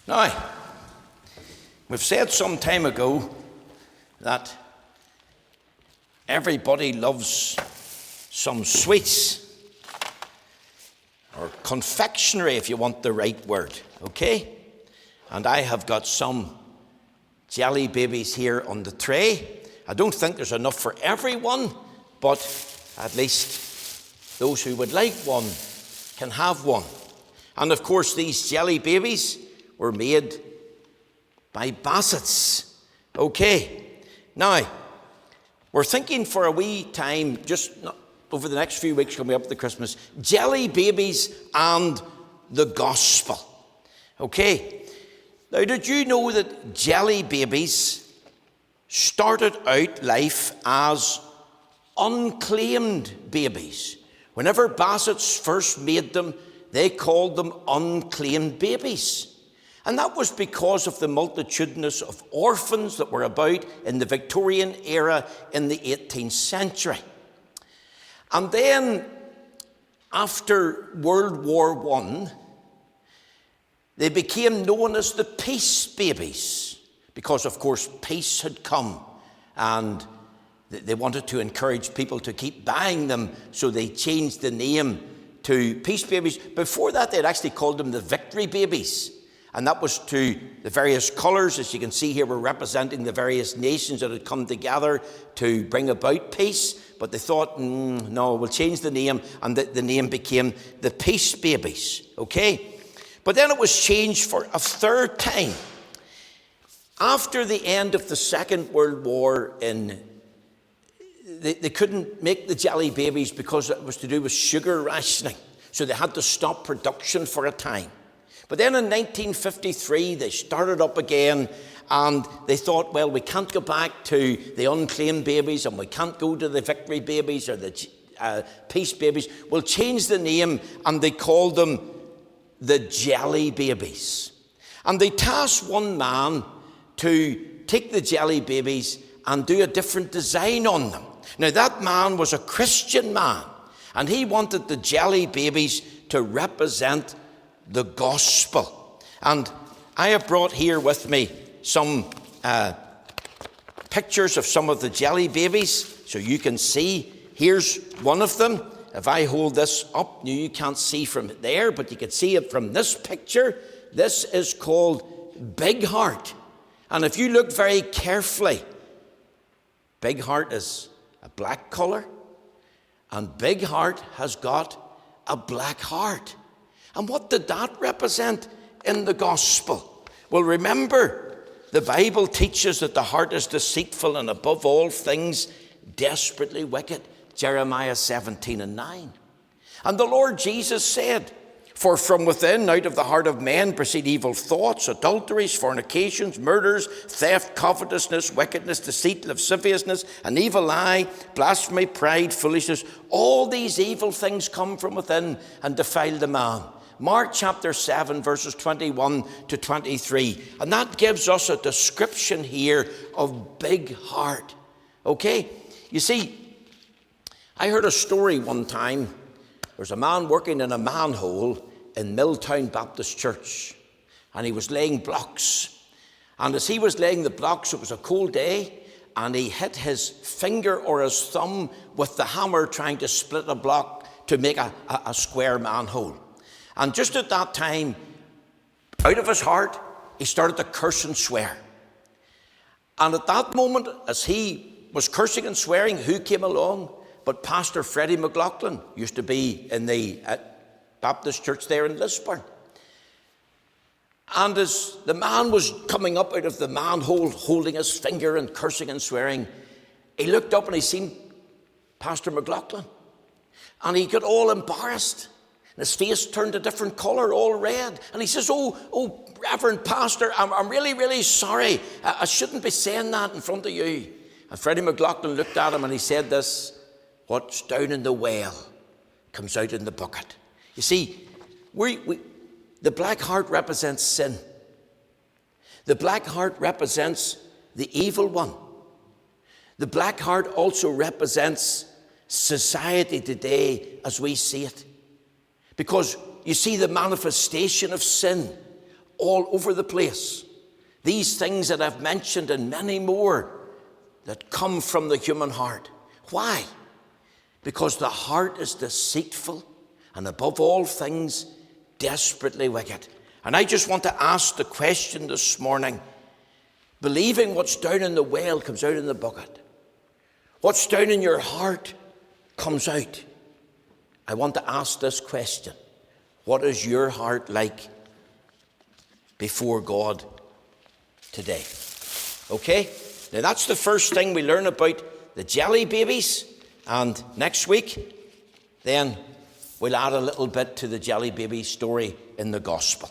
Now, we've said some time ago that everybody loves some sweets, or confectionery if you want the right word, okay? And I have got some jelly babies here on the tray. I don't think there's enough for everyone, but at least those who would like one can have one. And of course, these jelly babies were made by Bassett's. Okay, now, we're thinking for a wee time, just over the next few weeks coming up to Christmas, jelly babies and the gospel. Okay, now did you know that jelly babies started out life as unclaimed babies? Whenever Bassett's first made them, they called them unclaimed babies. And that was because of the multitudinous of orphans that were about in the Victorian era in the 18th century. And then, after World War I, they became known as the peace babies, because, of course, peace had come, and they wanted to encourage people to keep buying them, so they changed the name to peace babies. Before that, they'd actually called them the victory babies. And that was to the various colours, as you can see here, were representing the various nations that had come together to bring about peace. But they thought, no, we'll change the name, and the name became the Peace Babies, okay? But then it was changed for a third time. After the end of the Second World War, they couldn't make the jelly babies because it was to do with sugar rationing. So they had to stop production for a time. But then in 1953, they started up again, and they thought, well, we can't go back to the unclaimed babies, and we can't go to the victory babies or the peace babies. We'll change the name, and they called them the jelly babies. And they tasked one man to take the jelly babies and do a different design on them. Now, that man was a Christian man, and he wanted the jelly babies to represent the gospel. And I have brought here with me some pictures of some of the jelly babies, so you can see. Here's one of them. If I hold this up, you can't see from there, but you can see it from this picture. This is called Big Heart. And if you look very carefully, Big Heart is a black colour, and Big Heart has got a black heart. And what did that represent in the gospel? Well, remember, the Bible teaches that the heart is deceitful and above all things desperately wicked. Jeremiah 17:9. And the Lord Jesus said, "For from within, out of the heart of men, proceed evil thoughts, adulteries, fornications, murders, theft, covetousness, wickedness, deceit, lasciviousness, an evil eye, blasphemy, pride, foolishness. All these evil things come from within and defile the man." Mark chapter 7, verses 21 to 23. And that gives us a description here of Big Heart. Okay? You see, I heard a story one time. There was a man working in a manhole in Milltown Baptist Church, and he was laying blocks. And as he was laying the blocks, it was a cold day, and he hit his finger or his thumb with the hammer trying to split a block to make a square manhole. And just at that time, out of his heart, he started to curse and swear. And at that moment, as he was cursing and swearing, who came along? But Pastor Freddie McLaughlin used to be in the Baptist church there in Lisburn. And as the man was coming up out of the manhole, holding his finger and cursing and swearing, he looked up and he seen Pastor McLaughlin. And he got all embarrassed. And his face turned a different colour, all red. And he says, oh, Reverend Pastor, I'm really, really sorry. I shouldn't be saying that in front of you. And Freddie McLaughlin looked at him and he said this, "What's down in the well comes out in the bucket." You see, the black heart represents sin. The black heart represents the evil one. The black heart also represents society today as we see it. Because you see, the manifestation of sin all over the place. These things that I've mentioned and many more that come from the human heart. Why? Because the heart is deceitful and above all things desperately wicked. And I just want to ask the question this morning, believing what's down in the well comes out in the bucket. What's down in your heart comes out. I want to ask this question. What is your heart like before God today? Okay? Now that's the first thing we learn about the jelly babies. And next week, then we'll add a little bit to the jelly baby story in the gospel.